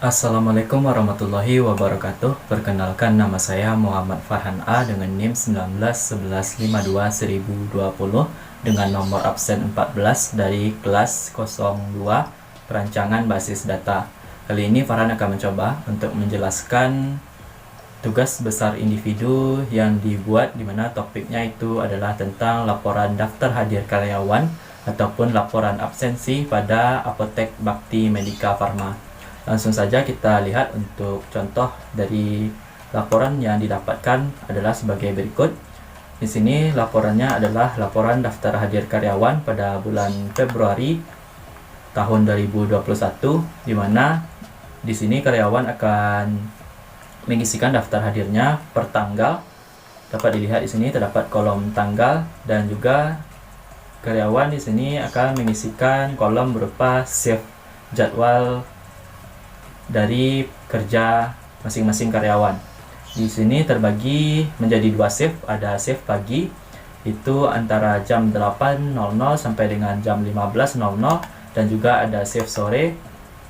Assalamualaikum warahmatullahi wabarakatuh. Perkenalkan, nama saya Muhammad Farhan A dengan NIM 1911521020 dengan nomor absen 14 dari kelas 02 Perancangan Basis Data. Kali ini Farhan akan mencoba untuk menjelaskan tugas besar individu yang dibuat, di mana topiknya itu adalah tentang laporan daftar hadir karyawan ataupun laporan absensi pada Apotek Bakti Medika Farma. Langsung saja kita lihat untuk contoh dari laporan yang didapatkan adalah sebagai berikut. Di sini laporannya adalah laporan daftar hadir karyawan pada bulan Februari tahun 2021, di mana di sini karyawan akan mengisikan daftar hadirnya per tanggal. Dapat dilihat di sini terdapat kolom tanggal, dan juga karyawan di sini akan mengisikan kolom berupa shift jadwal dari kerja masing-masing karyawan. Di sini terbagi menjadi dua shift. Ada shift pagi itu antara jam 8.00 sampai dengan jam 15.00, dan juga ada shift sore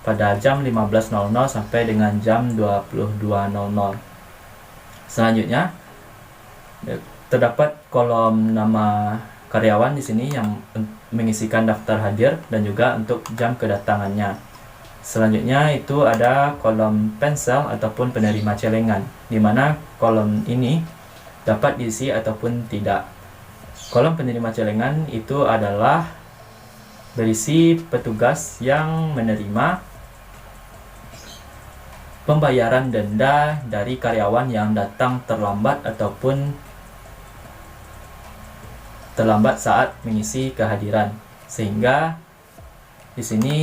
pada jam 15.00 sampai dengan jam 22.00. Selanjutnya terdapat kolom nama karyawan di sini yang mengisikan daftar hadir dan juga untuk jam kedatangannya. Selanjutnya itu ada kolom pensel ataupun penerima celengan, di mana kolom ini dapat diisi ataupun tidak. Kolom penerima celengan itu adalah berisi petugas yang menerima pembayaran denda dari karyawan yang datang terlambat ataupun terlambat saat mengisi kehadiran, sehingga di sini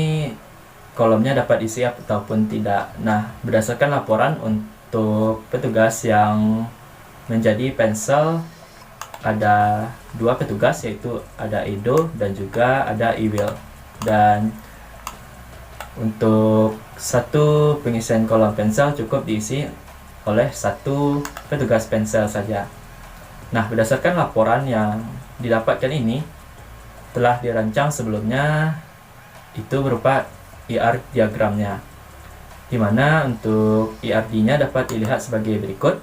kolomnya dapat diisi ataupun tidak. Nah, berdasarkan laporan untuk petugas yang menjadi pensel, ada dua petugas, yaitu ada Edo dan juga ada Iwil. Dan untuk satu pengisian kolom pensel cukup diisi oleh satu petugas pensel saja. Nah, berdasarkan laporan yang didapatkan ini telah dirancang sebelumnya, itu berupa IR diagramnya, di mana untuk IRD-nya dapat dilihat sebagai berikut.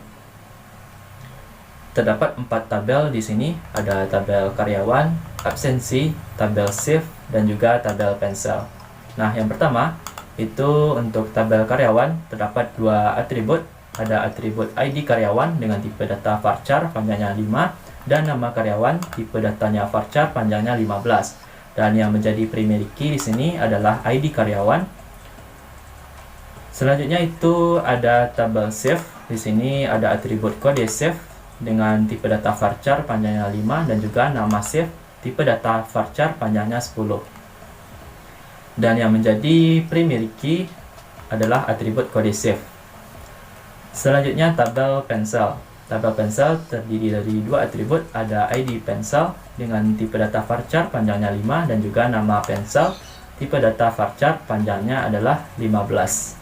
Terdapat 4 tabel di sini, ada tabel karyawan, absensi, tabel shift, dan juga tabel pensel. Nah, yang pertama itu untuk tabel karyawan terdapat 2 atribut. Ada atribut ID karyawan dengan tipe data varchar panjangnya 5, dan nama karyawan tipe datanya varchar panjangnya 15. Dan yang menjadi primary key di sini adalah ID karyawan. Selanjutnya itu ada tabel shift. Di sini ada atribut kode shift dengan tipe data varchar panjangnya 5, dan juga nama shift tipe data varchar panjangnya 10. Dan yang menjadi primary key adalah atribut kode shift. Selanjutnya tabel pensel. Tabel pensel terdiri dari 2 atribut, ada ID pensel dengan tipe data varchar panjangnya 5, dan juga nama pensel tipe data varchar panjangnya adalah 15.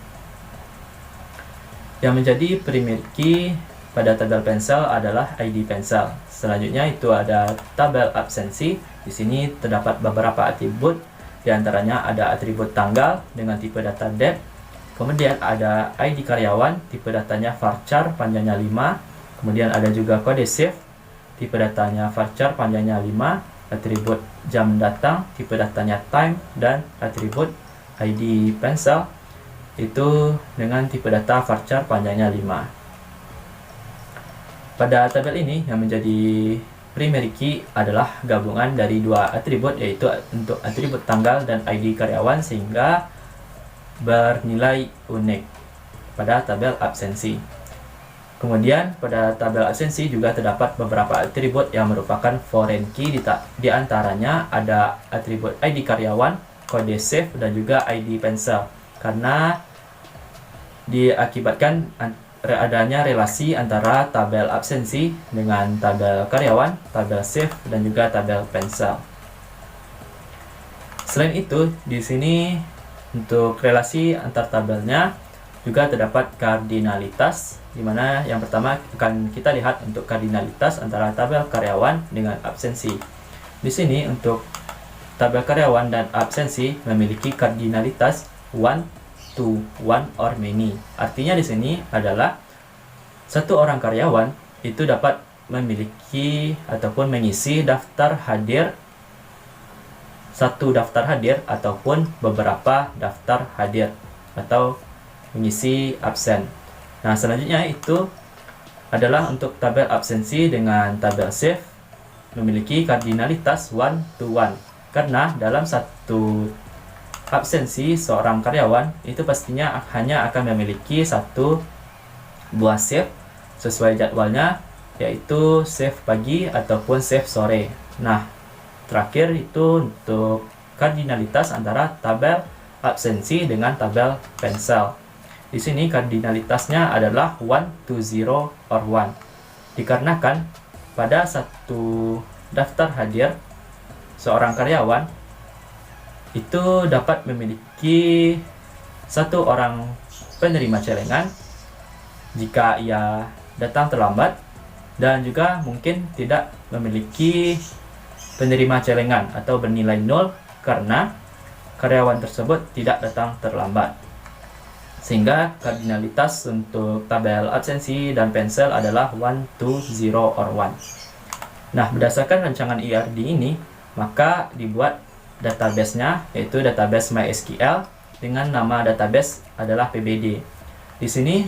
Yang menjadi primary key pada tabel pensel adalah ID pensel. Selanjutnya itu ada tabel absensi. Di sini terdapat beberapa atribut, di antaranya ada atribut tanggal dengan tipe data date. Kemudian ada ID karyawan, tipe datanya varchar panjangnya 5. Kemudian ada juga kode shift, tipe datanya varchar panjangnya 5. Atribut jam datang, tipe datanya time. Dan atribut ID pensel itu dengan tipe data varchar panjangnya 5. Pada tabel ini yang menjadi primary key adalah gabungan dari 2 atribut, yaitu untuk atribut tanggal dan ID karyawan, sehingga bernilai unik pada tabel absensi. Kemudian pada tabel absensi juga terdapat beberapa atribut yang merupakan foreign key. Di antaranya ada atribut ID karyawan, kode shift, dan juga ID pensel, karena diakibatkan adanya relasi antara tabel absensi dengan tabel karyawan, tabel shift, dan juga tabel pensel. Selain itu, di sini untuk relasi antar tabelnya juga terdapat kardinalitas, di mana yang pertama akan kita lihat untuk kardinalitas antara tabel karyawan dengan absensi. Di sini untuk tabel karyawan dan absensi memiliki kardinalitas 1, to one or many. Artinya di sini adalah satu orang karyawan itu dapat memiliki ataupun mengisi daftar hadir, satu daftar hadir ataupun beberapa daftar hadir, atau mengisi absen. Nah, selanjutnya itu adalah untuk tabel absensi dengan tabel shift memiliki kardinalitas 1 to 1. Karena dalam satu absensi seorang karyawan itu pastinya hanya akan memiliki satu buah shift sesuai jadwalnya, yaitu shift pagi ataupun shift sore. Nah, terakhir itu untuk kardinalitas antara tabel absensi dengan tabel pensel. Di sini kardinalitasnya adalah 1 to 0 or 1. Dikarenakan pada satu daftar hadir seorang karyawan itu dapat memiliki satu orang penerima celengan jika ia datang terlambat, dan juga mungkin tidak memiliki penerima celengan atau bernilai 0 karena karyawan tersebut tidak datang terlambat. Sehingga kardinalitas untuk tabel absensi dan pensel adalah 1 to 0 or 1. Nah, berdasarkan rancangan IRD ini, maka dibuat database-nya, yaitu database MySQL dengan nama database adalah PBD. Di sini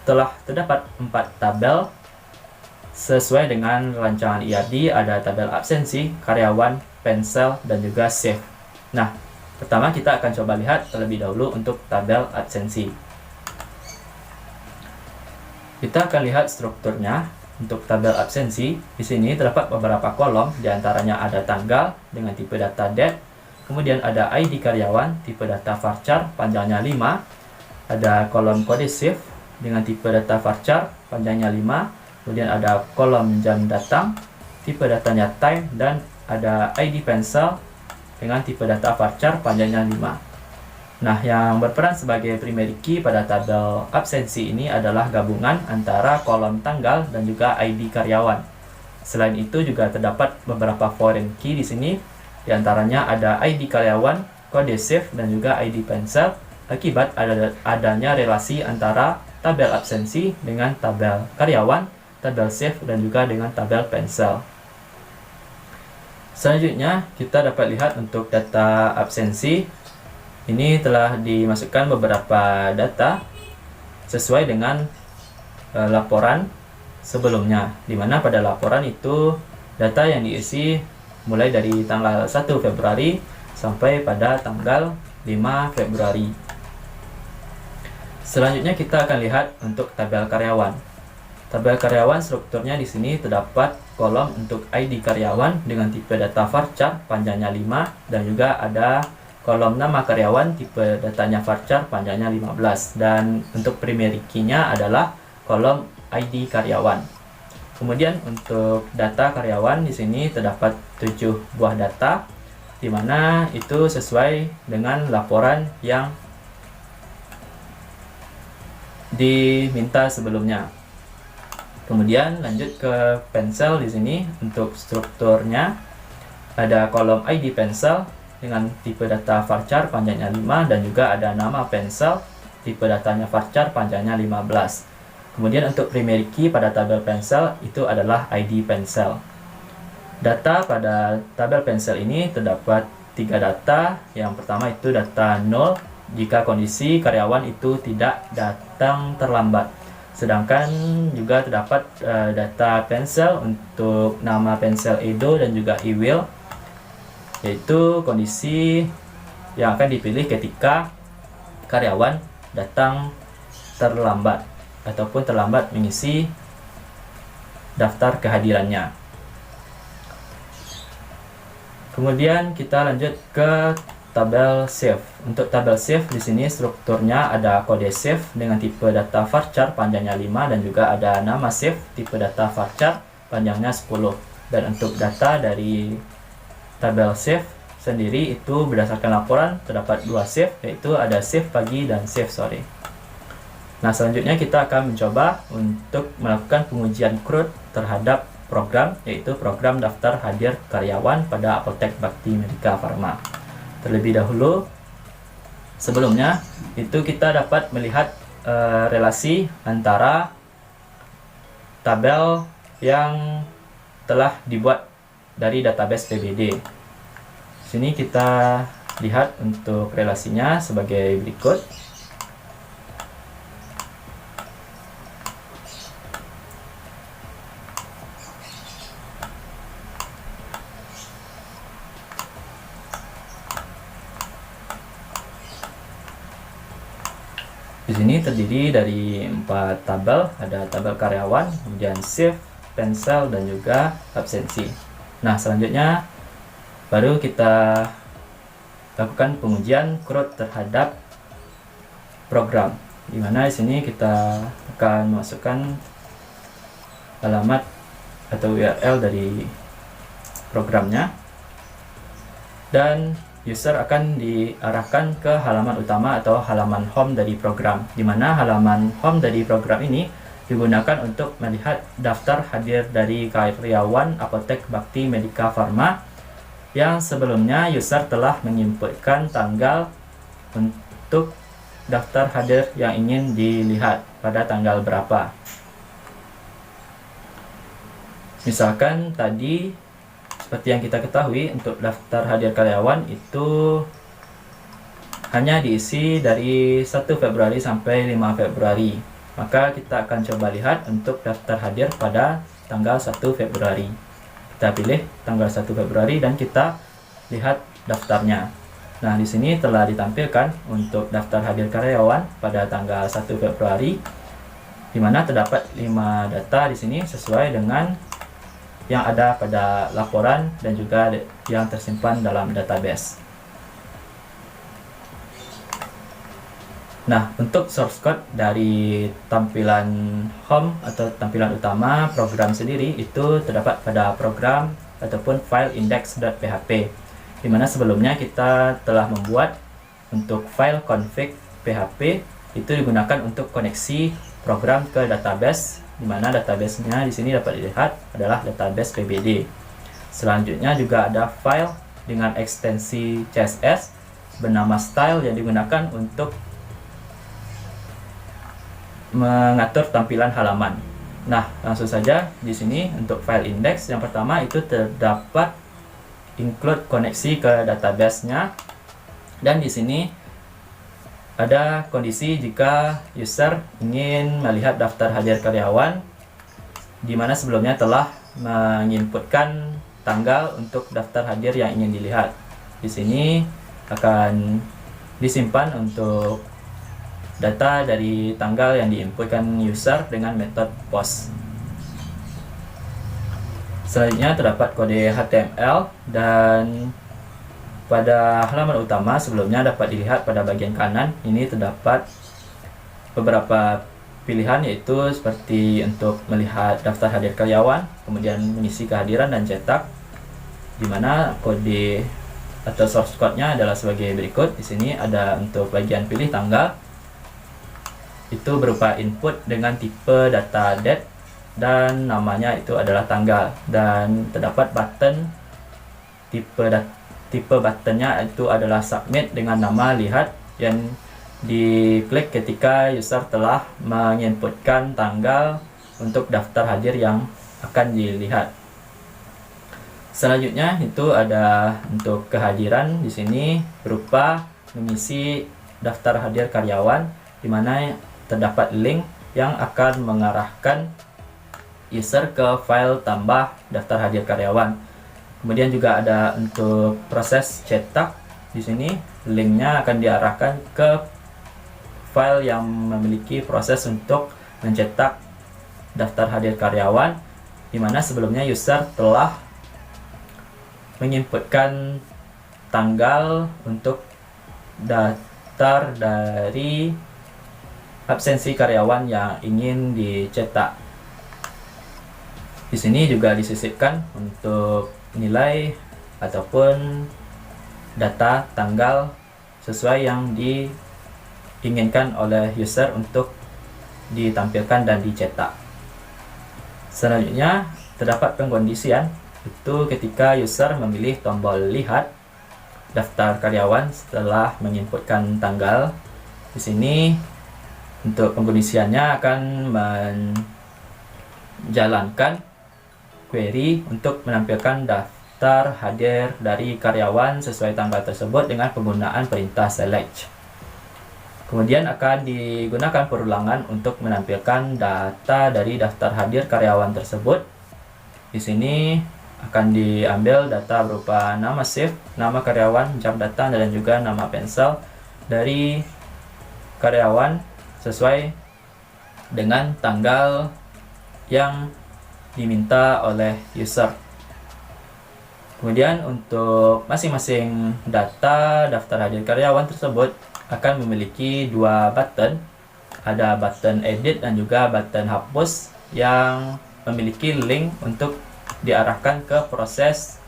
telah terdapat 4 tabel sesuai dengan rancangan IRD. Ada tabel absensi, karyawan, pensel, dan juga shift. Nah, pertama kita akan coba lihat terlebih dahulu untuk tabel absensi. Kita akan lihat strukturnya. Untuk tabel absensi, di sini terdapat beberapa kolom, diantaranya ada tanggal dengan tipe data date, kemudian ada ID karyawan, tipe data varchar, panjangnya 5, ada kolom kode shift dengan tipe data varchar, panjangnya 5, kemudian ada kolom jam datang, tipe datanya time, dan ada ID pensel dengan tipe data varchar, panjangnya 5. Nah, yang berperan sebagai primary key pada tabel absensi ini adalah gabungan antara kolom tanggal dan juga ID karyawan. Selain itu juga terdapat beberapa foreign key di sini, diantaranya ada ID karyawan, kode shift, dan juga ID pensel, akibat adanya relasi antara tabel absensi dengan tabel karyawan, tabel shift, dan juga dengan tabel pensel. Selanjutnya, kita dapat lihat untuk data absensi. Ini telah dimasukkan beberapa data sesuai dengan laporan sebelumnya, di mana pada laporan itu data yang diisi mulai dari tanggal 1 Februari sampai pada tanggal 5 Februari. Selanjutnya kita akan lihat untuk tabel karyawan. Tabel karyawan strukturnya di sini terdapat kolom untuk ID karyawan dengan tipe data varchar, panjangnya 5, dan juga ada kolom nama karyawan, tipe datanya varchar, panjangnya 15, dan untuk primary key-nya adalah kolom ID karyawan. Kemudian untuk data karyawan di sini terdapat 7 buah data, di mana itu sesuai dengan laporan yang diminta sebelumnya. Kemudian lanjut ke pensel. Di sini untuk strukturnya ada kolom ID pensel dengan tipe data varchar, panjangnya 5, dan juga ada nama pensel, tipe datanya varchar, panjangnya 15. Kemudian untuk primary key pada tabel pensel itu adalah ID pensel. Data pada tabel pensel ini terdapat 3 data. Yang pertama itu data 0 jika kondisi karyawan itu tidak datang terlambat. Sedangkan juga terdapat data pensel untuk nama pensel Edo dan juga Iwil, yaitu kondisi yang akan dipilih ketika karyawan datang terlambat ataupun terlambat mengisi daftar kehadirannya. Kemudian kita lanjut ke tabel shift. Untuk tabel shift di sini strukturnya ada kode shift dengan tipe data varchar, panjangnya 5, dan juga ada nama shift, tipe data varchar, panjangnya 10. Dan untuk data dari tabel shift sendiri itu berdasarkan laporan terdapat 2 shift, yaitu ada shift pagi dan shift sore. Nah, selanjutnya kita akan mencoba untuk melakukan pengujian CRUD terhadap program, yaitu program daftar hadir karyawan pada Apotek Bakti Medika Farma. Terlebih dahulu, Sebelumnya itu kita dapat melihat relasi antara tabel yang telah dibuat dari database PBD. Sini kita lihat untuk relasinya sebagai berikut. Di sini terdiri dari 4 tabel, ada tabel karyawan, kemudian shift, pensel, dan juga absensi. Nah, selanjutnya baru kita lakukan pengujian CRUD terhadap program, di mana di sini kita akan masukkan alamat atau URL dari programnya, dan user akan diarahkan ke halaman utama atau halaman home dari program, di mana halaman home dari program ini digunakan untuk melihat daftar hadir dari karyawan Apotek Bakti Medika Farma yang sebelumnya user telah menginputkan tanggal untuk daftar hadir yang ingin dilihat pada tanggal berapa. Misalkan tadi seperti yang kita ketahui, untuk daftar hadir karyawan itu hanya diisi dari 1 Februari sampai 5 Februari. Maka kita akan coba lihat untuk daftar hadir pada tanggal 1 Februari. Kita pilih tanggal 1 Februari dan kita lihat daftarnya. Nah, di sini telah ditampilkan untuk daftar hadir karyawan pada tanggal 1 Februari, di mana terdapat 5 data di sini sesuai dengan yang ada pada laporan dan juga yang tersimpan dalam database. Nah, untuk source code dari tampilan home atau tampilan utama program sendiri itu terdapat pada program ataupun file index.php, di mana sebelumnya kita telah membuat untuk file config php itu digunakan untuk koneksi program ke database, di mana database-nya di sini dapat dilihat adalah database PBD. Selanjutnya juga ada file dengan ekstensi CSS bernama style yang digunakan untuk mengatur tampilan halaman. Nah, langsung saja di sini untuk file index yang pertama itu terdapat include koneksi ke database-nya, dan di sini ada kondisi jika user ingin melihat daftar hadir karyawan, di mana sebelumnya telah menginputkan tanggal untuk daftar hadir yang ingin dilihat. Di sini akan disimpan untuk data dari tanggal yang diinputkan user dengan metode post. Selanjutnya terdapat kode HTML, dan pada halaman utama sebelumnya dapat dilihat pada bagian kanan ini terdapat beberapa pilihan, yaitu seperti untuk melihat daftar hadir karyawan, kemudian mengisi kehadiran dan cetak, di mana kode atau source code-nya adalah sebagai berikut. Di sini ada untuk bagian pilih tanggal, itu berupa input dengan tipe data date dan namanya itu adalah tanggal, dan terdapat button tipe buttonnya itu adalah submit dengan nama lihat, yang diklik ketika user telah menginputkan tanggal untuk daftar hadir yang akan dilihat. Selanjutnya itu ada untuk kehadiran, di sini berupa mengisi daftar hadir karyawan, di mana terdapat link yang akan mengarahkan user ke file tambah daftar hadir karyawan. Kemudian juga ada untuk proses cetak, di sini linknya akan diarahkan ke file yang memiliki proses untuk mencetak daftar hadir karyawan, di mana sebelumnya user telah menginputkan tanggal untuk daftar dari absensi karyawan yang ingin dicetak. Di sini juga disisipkan untuk nilai ataupun data tanggal sesuai yang diinginkan oleh user untuk ditampilkan dan dicetak. Selanjutnya terdapat pengkondisian, itu ketika user memilih tombol lihat, daftar karyawan setelah menginputkan tanggal. Di sini untuk pengisiannya akan menjalankan query untuk menampilkan daftar hadir dari karyawan sesuai tanggal tersebut dengan penggunaan perintah select. Kemudian akan digunakan perulangan untuk menampilkan data dari daftar hadir karyawan tersebut. Di sini akan diambil data berupa nama shift, nama karyawan, jam datang, dan juga nama pensel dari karyawan sesuai dengan tanggal yang diminta oleh user. Kemudian untuk masing-masing data daftar hadir karyawan tersebut akan memiliki dua button. Ada button edit dan juga button hapus yang memiliki link untuk diarahkan ke proses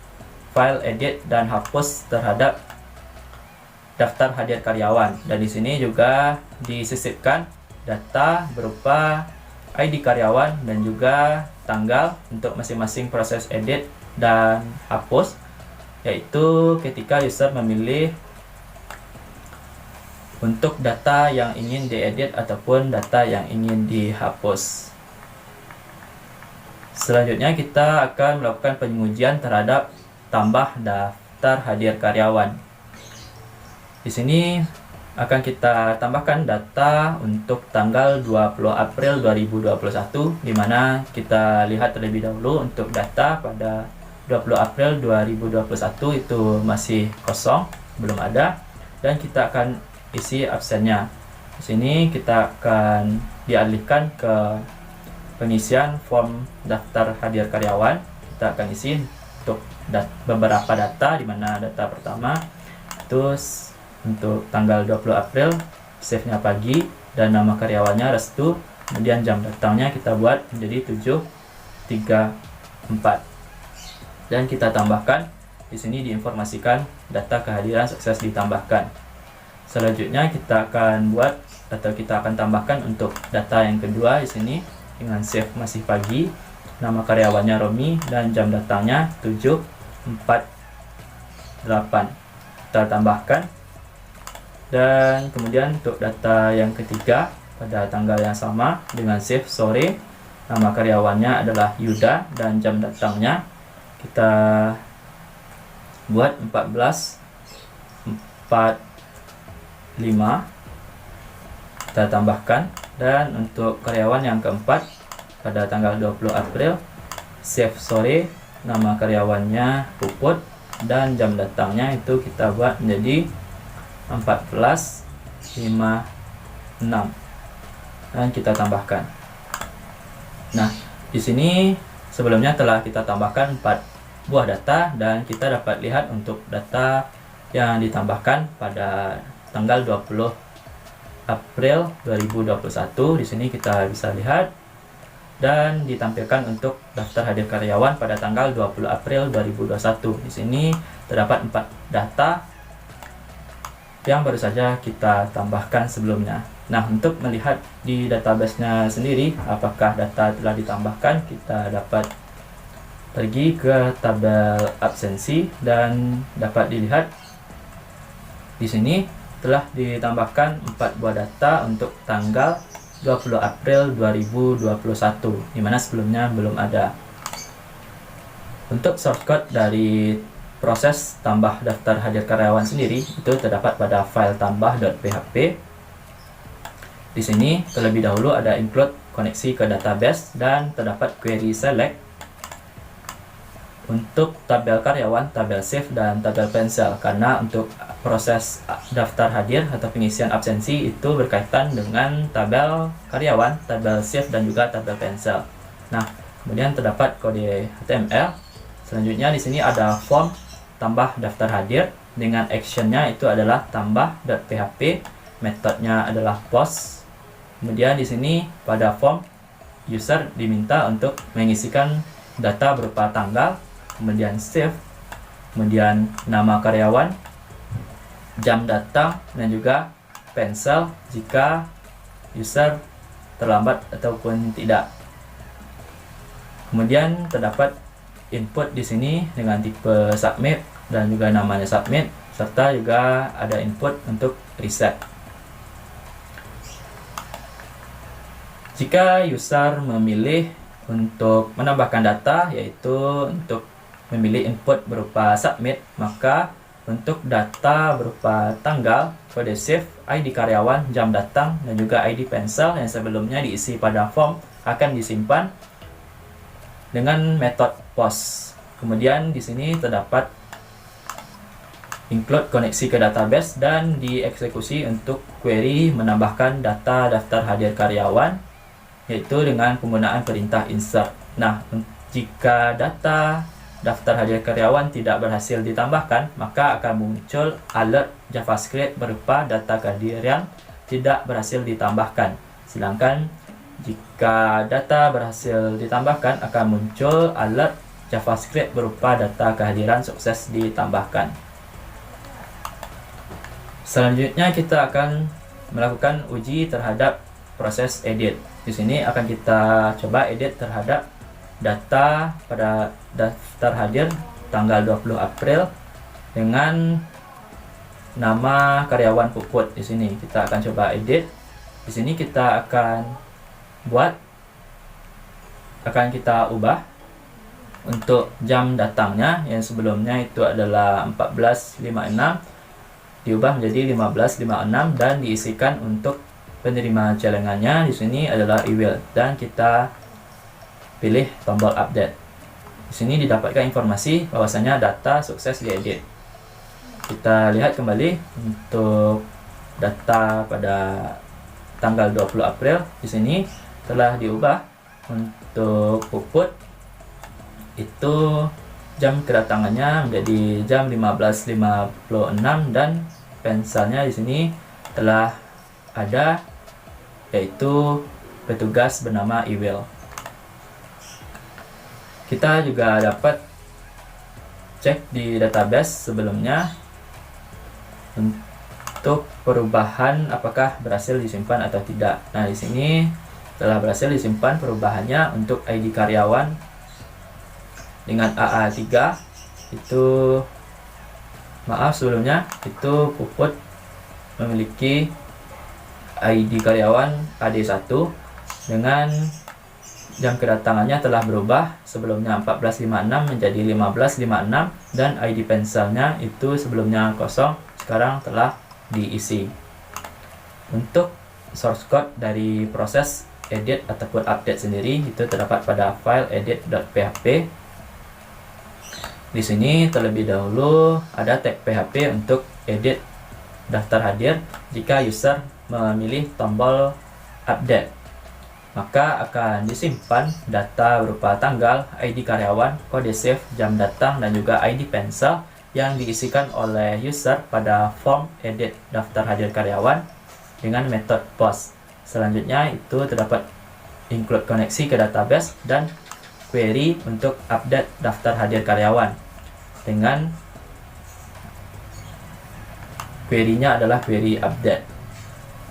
file edit dan hapus terhadap daftar hadir karyawan. Dan di sini juga disisipkan data berupa ID karyawan dan juga tanggal untuk masing-masing proses edit dan hapus, yaitu ketika user memilih untuk data yang ingin diedit ataupun data yang ingin dihapus. Selanjutnya kita akan melakukan pengujian terhadap tambah daftar hadir karyawan. Di sini akan kita tambahkan data untuk tanggal 20 April 2021, di mana kita lihat terlebih dahulu untuk data pada 20 April 2021 itu masih kosong, belum ada, dan kita akan isi absennya. Di sini kita akan dialihkan ke pengisian form daftar hadir karyawan. Kita akan isi untuk beberapa data, di mana data pertama itu untuk tanggal 20 April, shift-nya pagi, dan nama karyawannya Restu. Kemudian jam datangnya kita buat menjadi 7.34. Dan kita tambahkan, di sini diinformasikan data kehadiran sukses ditambahkan. Selanjutnya kita akan buat atau kita akan tambahkan untuk data yang kedua di sini dengan shift masih pagi, nama karyawannya Romi, dan jam datangnya 7.48. Kita tambahkan. Dan kemudian untuk data yang ketiga pada tanggal yang sama dengan shift sore, nama karyawannya adalah Yuda dan jam datangnya kita buat 14.45. Kita tambahkan. Dan untuk karyawan yang keempat pada tanggal 20 April, shift sore, nama karyawannya Puput, dan jam datangnya itu kita buat menjadi 14.56 dan kita tambahkan. Nah, di sini sebelumnya telah kita tambahkan 4 buah data, dan kita dapat lihat untuk data yang ditambahkan pada tanggal 20 April 2021. Di sini kita bisa lihat dan ditampilkan untuk daftar hadir karyawan pada tanggal 20 April 2021. Di sini terdapat 4 data yang baru saja kita tambahkan sebelumnya. Nah, untuk melihat di database-nya sendiri apakah data telah ditambahkan, kita dapat pergi ke tabel absensi dan dapat dilihat di sini telah ditambahkan 4 buah data untuk tanggal 20 April 2021, di mana sebelumnya belum ada. Untuk shortcut dari proses tambah daftar hadir karyawan sendiri itu terdapat pada file tambah.php. Di sini terlebih dahulu ada include koneksi ke database dan terdapat query select. Untuk tabel karyawan, tabel shift, dan tabel pensel, karena untuk proses daftar hadir atau pengisian absensi itu berkaitan dengan tabel karyawan, tabel shift, dan juga tabel pensel. Nah, kemudian terdapat kode HTML. Selanjutnya di sini ada form tambah daftar hadir dengan actionnya itu adalah tambah.php, metodenya adalah post. Kemudian di sini pada form user diminta untuk mengisikan data berupa tanggal, kemudian shift, kemudian nama karyawan, jam datang, dan juga pensel jika user terlambat ataupun tidak. Kemudian terdapat input di sini dengan tipe submit dan juga namanya submit. serta juga ada input untuk reset. Jika user memilih untuk menambahkan data, yaitu untuk memilih input berupa submit, maka untuk data berupa tanggal, kode shift, ID karyawan, jam datang, dan juga ID pensel yang sebelumnya diisi pada form akan disimpan dengan metode post. Kemudian di sini terdapat include koneksi ke database dan dieksekusi untuk query menambahkan data daftar hadir karyawan, yaitu dengan penggunaan perintah insert. Nah, jika data daftar hadir karyawan tidak berhasil ditambahkan, maka akan muncul alert JavaScript berupa data kehadiran tidak berhasil ditambahkan. Sedangkan jika data berhasil ditambahkan, akan muncul alert JavaScript berupa data kehadiran sukses ditambahkan. Selanjutnya kita akan melakukan uji terhadap proses edit. Di sini akan kita coba edit terhadap data pada daftar hadir tanggal 20 April dengan nama karyawan Puput. Di sini kita akan coba edit. Di sini kita akan kita ubah untuk jam datangnya yang sebelumnya itu adalah 14.56 diubah menjadi 15.56 dan diisikan untuk penerima celengannya di sini adalah email, dan kita pilih tombol update. Di sini didapatkan informasi bahwasanya data sukses diedit. Kita lihat kembali untuk data pada tanggal 20 April. Di sini telah diubah untuk Puput itu jam kedatangannya menjadi jam 15.56 dan penselnya di sini telah ada, yaitu petugas bernama Iwil. Kita juga dapat cek di database sebelumnya untuk perubahan apakah berhasil disimpan atau tidak. Nah, di sini telah berhasil disimpan perubahannya untuk ID karyawan dengan AA3 itu, maaf sebelumnya itu Puput memiliki ID karyawan AD1 dengan jam kedatangannya telah berubah, sebelumnya 14.56 menjadi 15.56 dan ID penselnya itu sebelumnya kosong, sekarang telah diisi. Untuk source code dari proses edit ataupun update sendiri itu terdapat pada file edit.php. Di sini terlebih dahulu ada tag PHP untuk edit daftar hadir. Jika user memilih tombol update, maka akan disimpan data berupa tanggal, ID karyawan, kode shift, jam datang, dan juga ID pensel yang diisikan oleh user pada form edit daftar hadir karyawan dengan metode post. Selanjutnya itu terdapat include koneksi ke database dan query untuk update daftar hadir karyawan dengan query-nya adalah query update.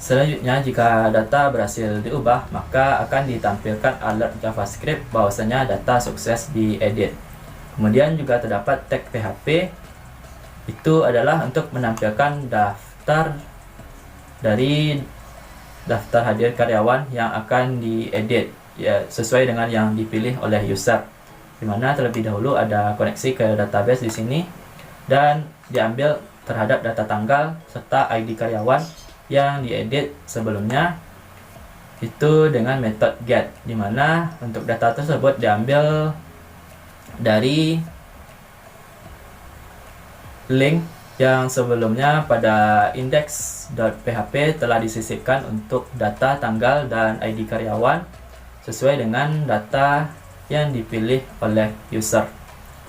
Selanjutnya, jika data berhasil diubah, maka akan ditampilkan alert JavaScript bahwasanya data sukses diedit. Kemudian juga terdapat tag PHP, itu adalah untuk menampilkan daftar dari daftar hadir karyawan yang akan diedit, ya, sesuai dengan yang dipilih oleh user, di mana terlebih dahulu ada koneksi ke database di sini dan diambil terhadap data tanggal serta ID karyawan yang diedit sebelumnya itu dengan metode get, di mana untuk data tersebut diambil dari link yang sebelumnya pada index.php telah disisipkan untuk data tanggal dan ID karyawan sesuai dengan data yang dipilih oleh user.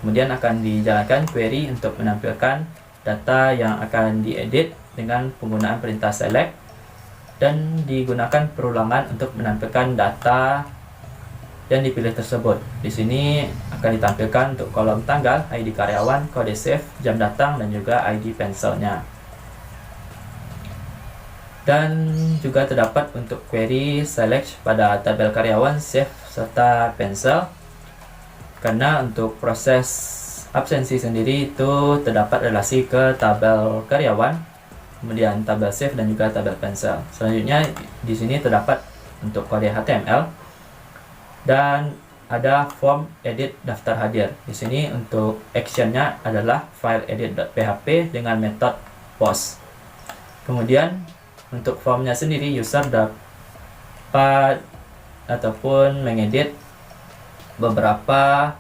Kemudian akan dijalankan query untuk menampilkan data yang akan diedit dengan penggunaan perintah select dan digunakan perulangan untuk menampilkan data yang dipilih tersebut. Di sini akan ditampilkan untuk kolom tanggal, ID karyawan, kode shift, jam datang, dan juga ID penselnya. Dan juga terdapat untuk query select pada tabel karyawan, shift, serta pensel. Karena untuk proses absensi sendiri itu terdapat relasi ke tabel karyawan, kemudian tabel save dan juga tabel cancel. Selanjutnya di sini terdapat untuk kode HTML dan ada form edit daftar hadir. Di sini untuk actionnya adalah file edit.php dengan metode post. Kemudian untuk formnya sendiri user dapat ataupun mengedit beberapa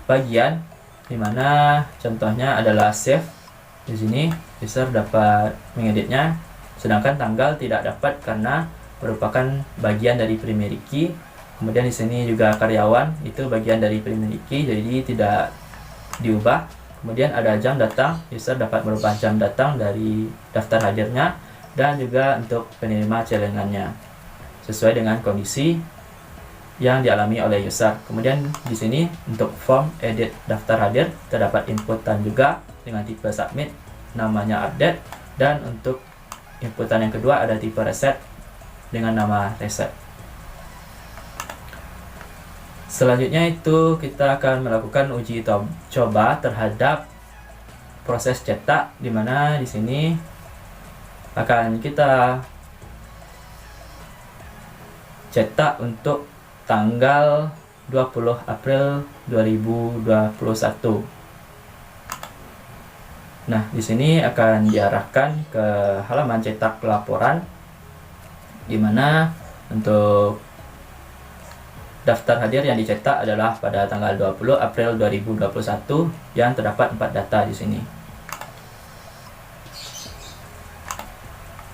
bagian, dimana contohnya adalah save. Di sini user dapat mengeditnya, sedangkan tanggal tidak dapat karena merupakan bagian dari primary key. Kemudian di sini juga karyawan itu bagian dari primary key, jadi tidak diubah. Kemudian ada jam datang, user dapat merubah jam datang dari daftar hadirnya, dan juga untuk penerima celengannya sesuai dengan kondisi yang dialami oleh user. Kemudian di sini untuk form edit daftar hadir terdapat inputan juga dengan tipe submit, namanya update, dan untuk inputan yang kedua ada tipe reset dengan nama reset. Selanjutnya itu kita akan melakukan uji coba terhadap proses cetak, di mana di sini akan kita cetak untuk tanggal 20 April 2021. Nah, di sini akan diarahkan ke halaman cetak laporan, di mana untuk daftar hadir yang dicetak adalah pada tanggal 20 April 2021 yang terdapat 4 data di sini.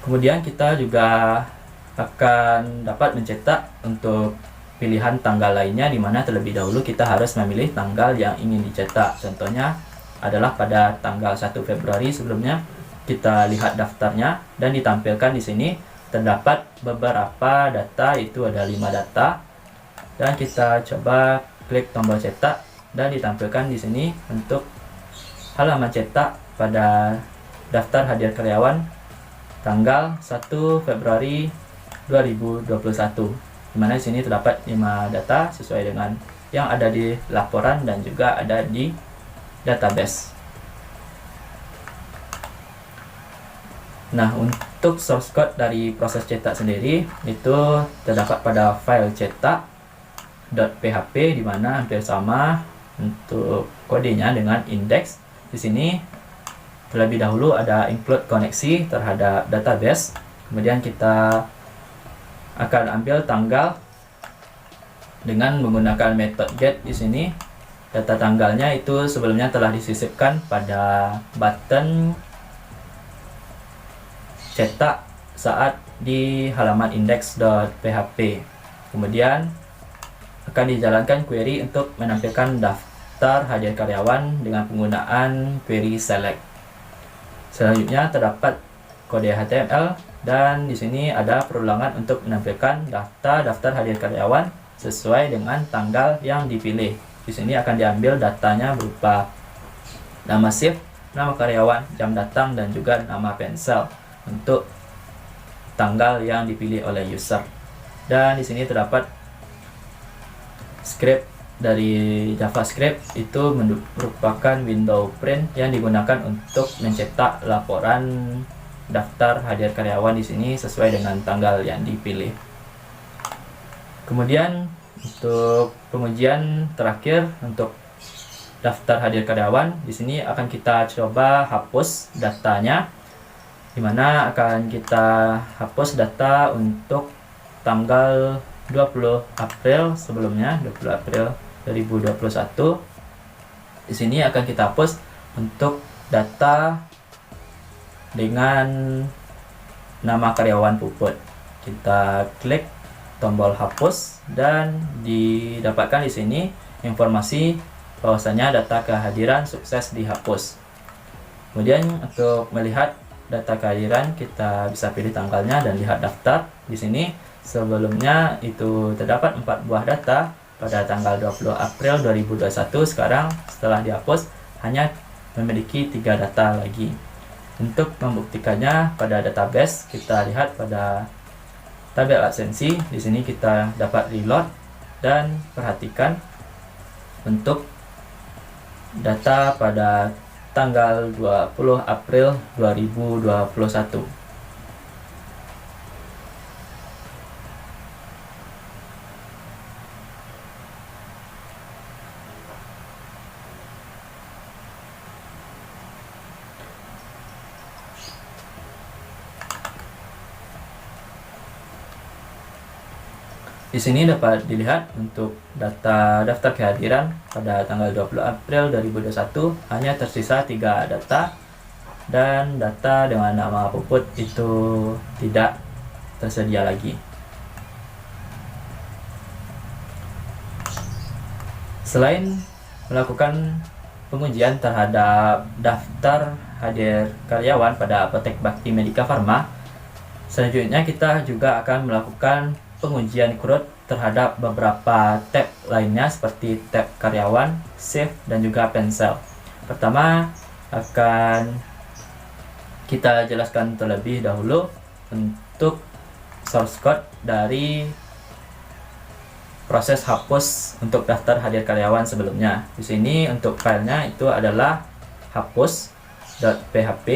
Kemudian kita juga akan dapat mencetak untuk pilihan tanggal lainnya, di mana terlebih dahulu kita harus memilih tanggal yang ingin dicetak. Contohnya adalah pada tanggal 1 Februari. Sebelumnya kita lihat daftarnya dan ditampilkan di sini terdapat beberapa data, itu ada 5 data. Dan kita coba klik tombol cetak dan ditampilkan di sini untuk halaman cetak pada daftar hadir karyawan tanggal 1 Februari 2021, di mana di sini terdapat 5 data sesuai dengan yang ada di laporan dan juga ada di database. Nah, untuk source code dari proses cetak sendiri itu terdapat pada file cetak.php, di mana hampir sama untuk kodenya dengan index. Di sini terlebih dahulu ada include koneksi terhadap database. Kemudian kita akan ambil tanggal dengan menggunakan metode get. Di sini data tanggalnya itu sebelumnya telah disisipkan pada button cetak saat di halaman index.php. Kemudian akan dijalankan query untuk menampilkan daftar hadir karyawan dengan penggunaan query select. Selanjutnya terdapat kode HTML, dan di sini ada perulangan untuk menampilkan daftar hadir karyawan sesuai dengan tanggal yang dipilih. Di sini akan diambil datanya berupa nama shift, nama karyawan, jam datang, dan juga nama pensel untuk tanggal yang dipilih oleh user. Dan di sini terdapat script dari JavaScript, itu merupakan window print yang digunakan untuk mencetak laporan daftar hadir karyawan di sini sesuai dengan tanggal yang dipilih. Kemudian untuk pengujian terakhir untuk daftar hadir karyawan, di sini akan kita coba hapus datanya, di mana akan kita hapus data untuk tanggal 20 April sebelumnya, 20 April 2021. Di sini akan kita hapus untuk data dengan nama karyawan Puput. Kita klik tombol hapus dan didapatkan di sini informasi bahwasanya data kehadiran sukses dihapus. Kemudian untuk melihat data kehadiran kita bisa pilih tanggalnya dan lihat daftar. Di sini sebelumnya itu terdapat 4 buah data pada tanggal 20 April 2021. Sekarang setelah dihapus hanya memiliki 3 data lagi. Untuk membuktikannya pada database, kita lihat pada tabel absensi. Di sini kita dapat reload dan perhatikan untuk data pada tanggal 20 April 2021. Di sini dapat dilihat untuk data daftar kehadiran pada tanggal 20 April 2021 hanya tersisa 3 data, dan data dengan nama Puput itu tidak tersedia lagi. Selain melakukan pengujian terhadap daftar hadir karyawan pada Apotek Bakti Medika Farma, selanjutnya kita juga akan melakukan pengujian CRUD terhadap beberapa tab lainnya seperti tab karyawan, save, dan juga pensel. Pertama akan kita jelaskan terlebih dahulu untuk source code dari proses hapus untuk daftar hadir karyawan sebelumnya. Di sini untuk filenya itu adalah hapus.php.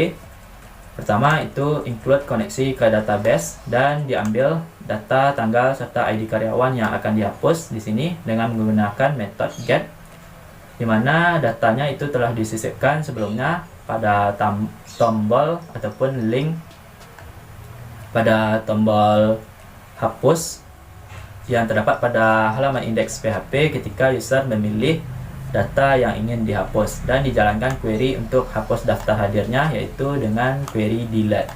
Pertama itu include koneksi ke database dan diambil data, tanggal, serta ID karyawan yang akan dihapus di sini dengan menggunakan metode get, di mana datanya itu telah disisipkan sebelumnya pada tombol ataupun link pada tombol hapus yang terdapat pada halaman indeks PHP ketika user memilih data yang ingin dihapus, dan dijalankan query untuk hapus daftar hadirnya yaitu dengan query delete.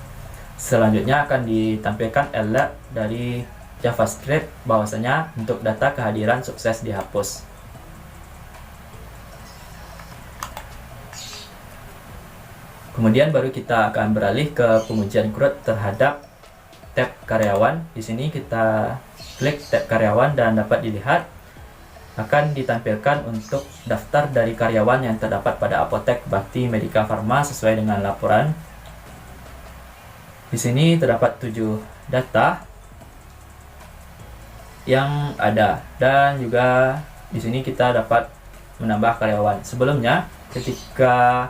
Selanjutnya akan ditampilkan alert dari JavaScript bahwasanya untuk data kehadiran sukses dihapus. Kemudian baru kita akan beralih ke pengujian CRUD terhadap tab karyawan. Di sini kita klik tab karyawan dan dapat dilihat akan ditampilkan untuk daftar dari karyawan yang terdapat pada Apotek Bakti Medika Farma sesuai dengan laporan. Di sini terdapat 7 data yang ada, dan juga di sini kita dapat menambah karyawan. Sebelumnya ketika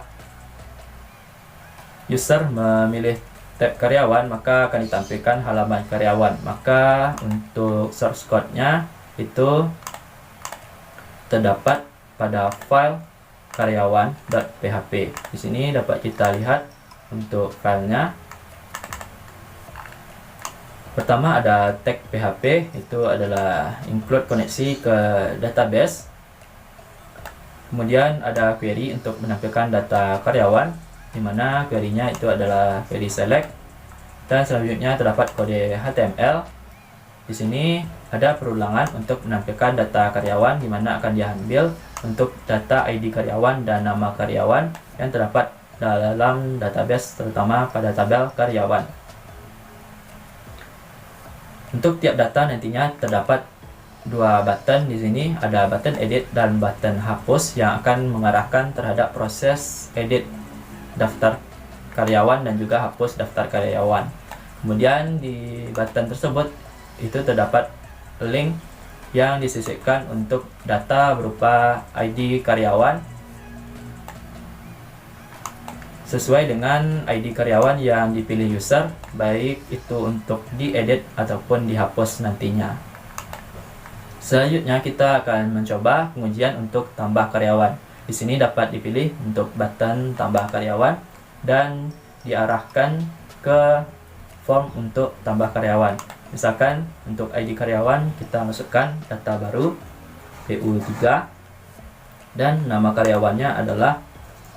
user memilih tab karyawan maka akan ditampilkan halaman karyawan. Maka untuk source code-nya itu terdapat pada file karyawan.php. Di sini dapat kita lihat untuk filenya. Pertama ada tag PHP, itu adalah include koneksi ke database. Kemudian ada query untuk menampilkan data karyawan, di mana query-nya itu adalah query select. Dan selanjutnya terdapat kode HTML. Di sini ada perulangan untuk menampilkan data karyawan, di mana akan diambil untuk data ID karyawan dan nama karyawan yang terdapat dalam database, terutama pada tabel karyawan. Untuk tiap data nantinya terdapat 2 button di sini, ada button edit dan button hapus yang akan mengarahkan terhadap proses edit daftar karyawan dan juga hapus daftar karyawan. Kemudian di button tersebut itu terdapat link yang disisipkan untuk data berupa ID karyawan sesuai dengan ID karyawan yang dipilih user, baik itu untuk diedit ataupun dihapus nantinya. Selanjutnya kita akan mencoba pengujian untuk tambah karyawan. Di sini dapat dipilih untuk button tambah karyawan dan diarahkan ke form untuk tambah karyawan. Misalkan untuk ID karyawan kita masukkan data baru PU3 dan nama karyawannya adalah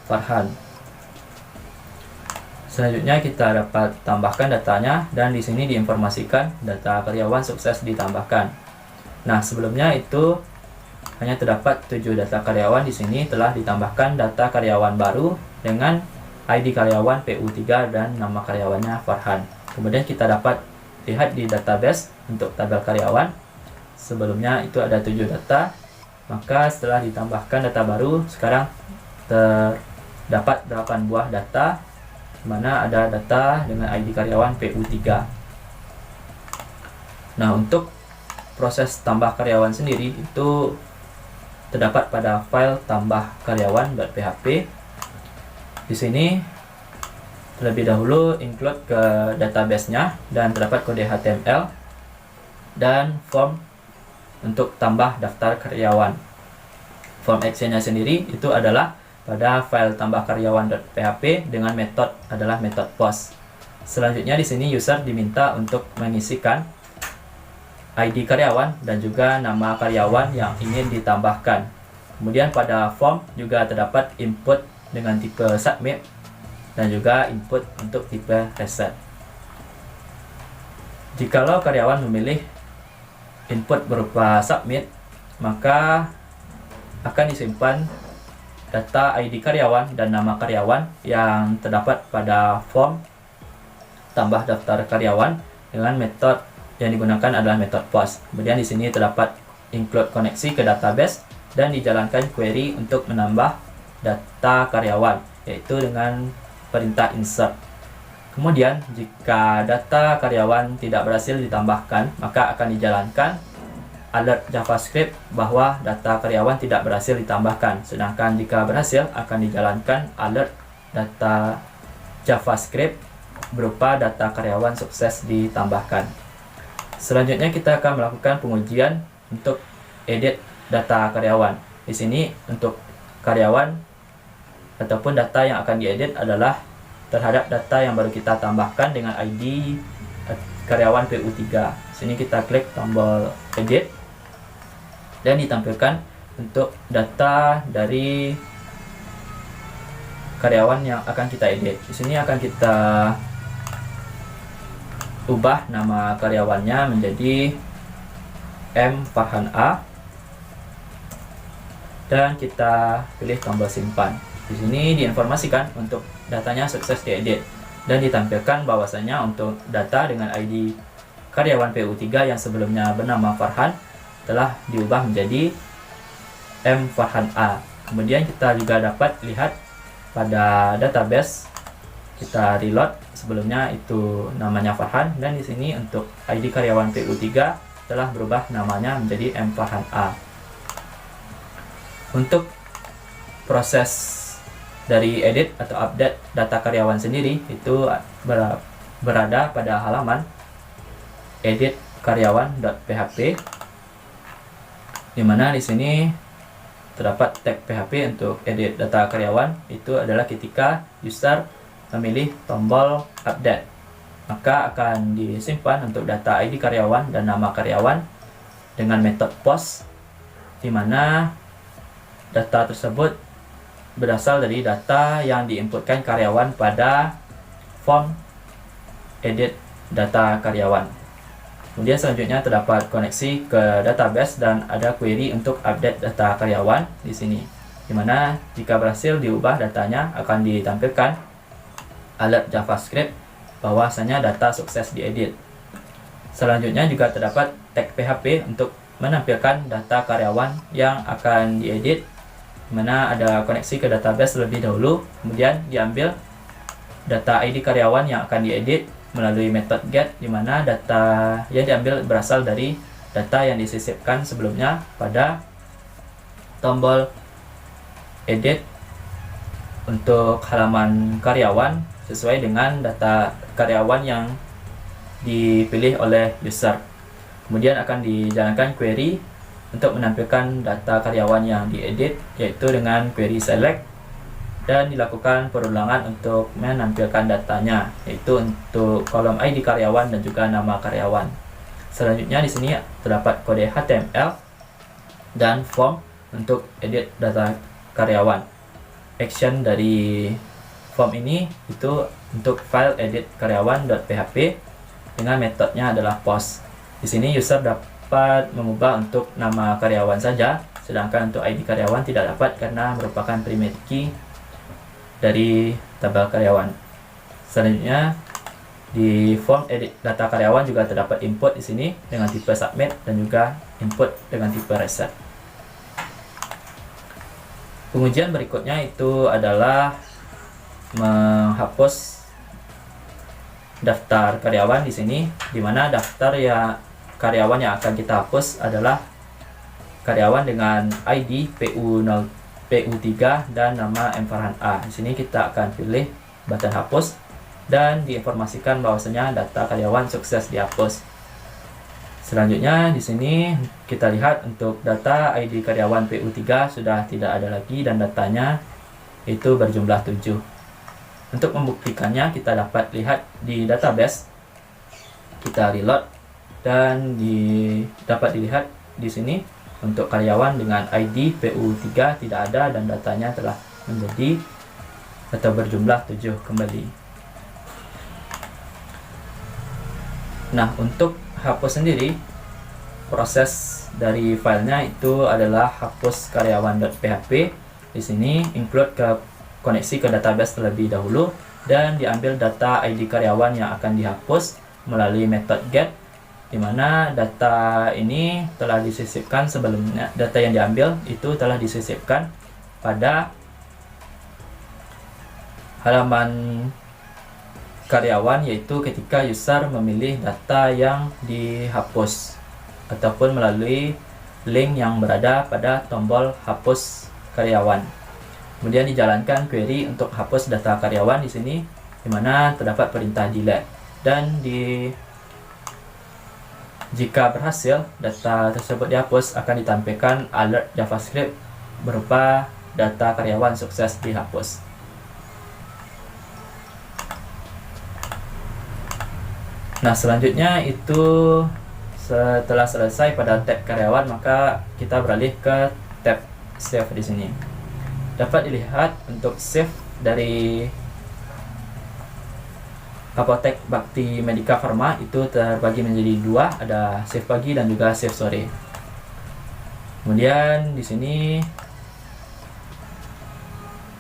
Farhan. Selanjutnya kita dapat tambahkan datanya, dan di sini diinformasikan data karyawan sukses ditambahkan. Nah, sebelumnya itu hanya terdapat 7 data karyawan. Di sini telah ditambahkan data karyawan baru dengan ID karyawan PU3 dan nama karyawannya Farhan. Kemudian kita dapat lihat di database untuk tabel karyawan. Sebelumnya itu ada 7 data, maka setelah ditambahkan data baru, sekarang terdapat 8 buah data, di mana ada data dengan ID karyawan PU3. Nah, untuk proses tambah karyawan sendiri itu terdapat pada file tambah karyawan.php. Di sini terlebih dahulu include ke database-nya dan terdapat kode HTML dan form untuk tambah daftar karyawan. Form action-nya sendiri itu adalah pada file tambah karyawan.php dengan metode adalah metode post. Selanjutnya di sini user diminta untuk mengisikan ID karyawan dan juga nama karyawan yang ingin ditambahkan. Kemudian pada form juga terdapat input dengan tipe submit dan juga input untuk tipe reset. Jikalau karyawan memilih input berupa submit, maka akan disimpan data ID karyawan dan nama karyawan yang terdapat pada form tambah daftar karyawan dengan metode yang digunakan adalah metode post. Kemudian di sini terdapat include koneksi ke database dan dijalankan query untuk menambah data karyawan, yaitu dengan perintah insert. Kemudian jika data karyawan tidak berhasil ditambahkan, maka akan dijalankan alert JavaScript bahwa data karyawan tidak berhasil ditambahkan. Sedangkan jika berhasil, akan dijalankan alert data JavaScript berupa data karyawan sukses ditambahkan. Selanjutnya kita akan melakukan pengujian untuk edit data karyawan. Di sini untuk karyawan ataupun data yang akan diedit adalah terhadap data yang baru kita tambahkan dengan ID karyawan PU3. Sini kita klik tombol edit dan ditampilkan untuk data dari karyawan yang akan kita edit. Di sini akan kita ubah nama karyawannya menjadi M Farhan A dan kita pilih tombol simpan. Di sini diinformasikan untuk datanya sukses diedit dan ditampilkan bahwasanya untuk data dengan ID karyawan PU3 yang sebelumnya bernama Farhan telah diubah menjadi M Farhan A. Kemudian kita juga dapat lihat pada database, kita reload, sebelumnya itu namanya Farhan dan di sini untuk ID karyawan PU3 telah berubah namanya menjadi M Farhan A. Untuk proses dari edit atau update data karyawan sendiri itu berada pada halaman edit karyawan.php, di mana di sini terdapat tag PHP untuk edit data karyawan. Itu adalah ketika user memilih tombol update, maka akan disimpan untuk data ID karyawan dan nama karyawan dengan metode post, di mana data tersebut berasal dari data yang diinputkan karyawan pada form edit data karyawan. Kemudian selanjutnya terdapat koneksi ke database dan ada query untuk update data karyawan di sini, di mana jika berhasil diubah datanya akan ditampilkan alert JavaScript bahwasanya data sukses diedit. Selanjutnya juga terdapat tag PHP untuk menampilkan data karyawan yang akan diedit, di mana ada koneksi ke database lebih dahulu, kemudian diambil data ID karyawan yang akan diedit melalui metode get, di mana data yang diambil berasal dari data yang disisipkan sebelumnya pada tombol edit untuk halaman karyawan sesuai dengan data karyawan yang dipilih oleh user. Kemudian akan dijalankan query untuk menampilkan data karyawan yang diedit, yaitu dengan query select, dan dilakukan perulangan untuk menampilkan datanya, yaitu untuk kolom ID karyawan dan juga nama karyawan. Selanjutnya di sini terdapat kode HTML dan form untuk edit data karyawan. Action dari form ini itu untuk file edit karyawan.php dengan metodenya adalah post. Di sini user dapat mengubah untuk nama karyawan saja, sedangkan untuk ID karyawan tidak dapat karena merupakan primary key dari tabel karyawan. Selanjutnya di form edit data karyawan juga terdapat input di sini dengan tipe submit dan juga input dengan tipe reset. Pengujian berikutnya itu adalah menghapus daftar karyawan di sini, di mana daftar karyawan yang akan kita hapus adalah karyawan dengan ID PU3 dan nama M. Farhan A. Di sini kita akan pilih button hapus dan diinformasikan bahwasanya data karyawan sukses dihapus. Selanjutnya di sini kita lihat untuk data ID karyawan PU3 sudah tidak ada lagi dan datanya itu berjumlah 7. Untuk membuktikannya kita dapat lihat di database. Kita reload dan dapat dilihat di sini untuk karyawan dengan ID PU3 tidak ada dan datanya telah menjadi atau berjumlah 7 kembali. Nah, untuk hapus sendiri, proses dari filenya itu adalah hapus karyawan.php. Di sini include koneksi ke database terlebih dahulu dan diambil data ID karyawan yang akan dihapus melalui method get, di mana data ini telah disisipkan sebelumnya. Data yang diambil itu telah disisipkan pada halaman karyawan, yaitu ketika user memilih data yang dihapus ataupun melalui link yang berada pada tombol hapus karyawan. Kemudian dijalankan query untuk hapus data karyawan di sini, di mana terdapat perintah delete, dan jika berhasil data tersebut dihapus akan ditampilkan alert JavaScript berupa data karyawan sukses dihapus. Nah, selanjutnya itu setelah selesai pada tab karyawan, maka kita beralih ke tab save di sini. Dapat dilihat untuk save dari Apotek Bakti Medika Farma itu terbagi menjadi 2, ada save pagi dan juga save sore. Kemudian di sini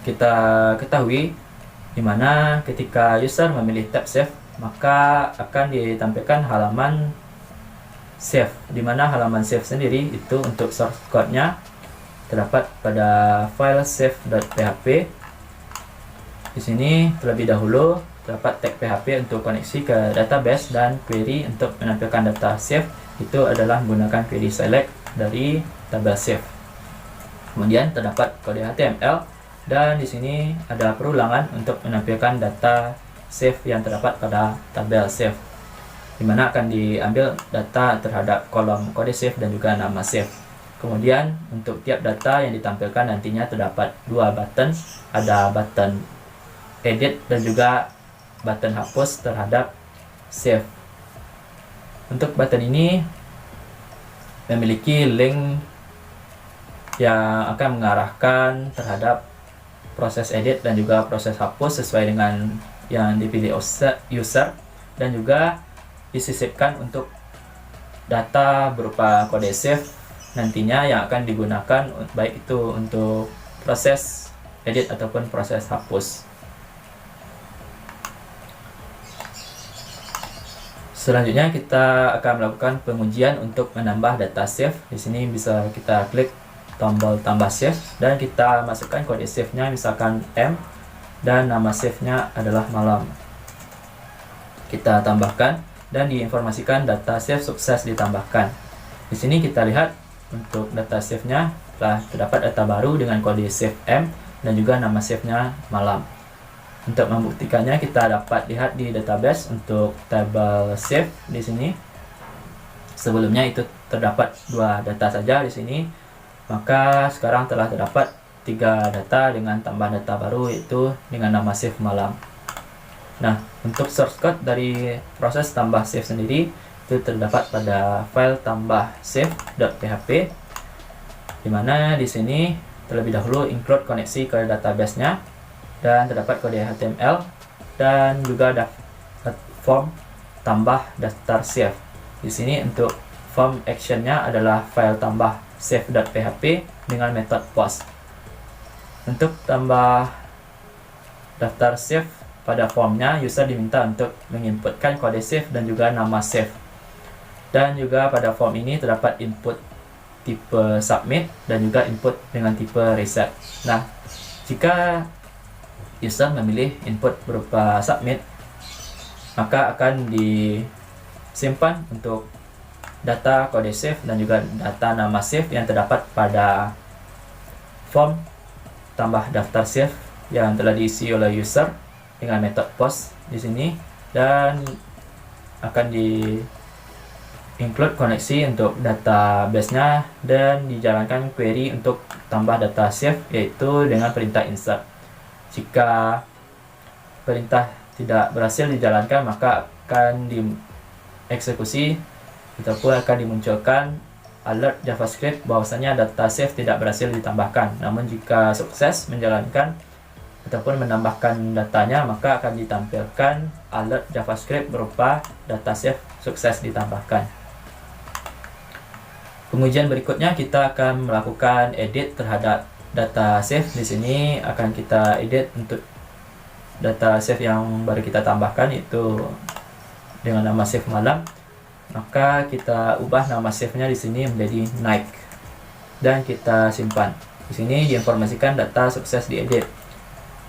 kita ketahui di mana ketika user memilih tab save, maka akan ditampilkan halaman save, di mana halaman save sendiri itu untuk source code-nya terdapat pada file save.php. Di sini terlebih dahulu terdapat tag PHP untuk koneksi ke database dan query untuk menampilkan data save itu adalah menggunakan query select dari tabel save. Kemudian terdapat kode HTML dan di sini ada perulangan untuk menampilkan data save yang terdapat pada tabel save, di mana akan diambil data terhadap kolom kode save dan juga nama save. Kemudian untuk tiap data yang ditampilkan nantinya terdapat 2 button, ada button edit dan juga button hapus terhadap save. Untuk button ini memiliki link yang akan mengarahkan terhadap proses edit dan juga proses hapus sesuai dengan yang dipilih user, dan juga disisipkan untuk data berupa kode save nantinya yang akan digunakan baik itu untuk proses edit ataupun proses hapus. Selanjutnya kita akan melakukan pengujian untuk menambah data save. Di sini bisa kita klik tombol tambah save dan kita masukkan kode save-nya misalkan M dan nama save-nya adalah malam. Kita tambahkan dan diinformasikan data save sukses ditambahkan. Di sini kita lihat untuk data save-nya telah terdapat data baru dengan kode save M dan juga nama save-nya malam. Untuk membuktikannya kita dapat lihat di database untuk tabel save di sini. Sebelumnya itu terdapat 2 data saja di sini. Maka sekarang telah terdapat 3 data dengan tambahan data baru yaitu dengan nama save malam. Nah, untuk source code dari proses tambah save sendiri itu terdapat pada file tambah save.php, di mana di sini terlebih dahulu include koneksi ke database-nya dan terdapat kode HTML dan juga ada form tambah daftar save. Di sini untuk form action-nya adalah file tambah save.php dengan metode post. Untuk tambah daftar save pada formnya, user diminta untuk menginputkan kode save dan juga nama save. Dan juga pada form ini terdapat input tipe submit dan juga input dengan tipe reset. Nah, jika user memilih input berupa submit, maka akan disimpan untuk data kode save dan juga data nama save yang terdapat pada form tambah daftar save yang telah diisi oleh user dengan metode post di sini, dan akan di include koneksi untuk database-nya dan dijalankan query untuk tambah data save yaitu dengan perintah insert. Jika perintah tidak berhasil dijalankan, maka akan dieksekusi ataupun akan dimunculkan alert JavaScript bahwasanya data save tidak berhasil ditambahkan. Namun jika sukses menjalankan ataupun menambahkan datanya, maka akan ditampilkan alert JavaScript berupa data save sukses ditambahkan. Pengujian berikutnya kita akan melakukan edit terhadap data save. Di sini akan kita edit untuk data save yang baru kita tambahkan, itu dengan nama save malam. Maka kita ubah nama save-nya di sini menjadi night dan kita simpan. Di sini diinformasikan data sukses diedit.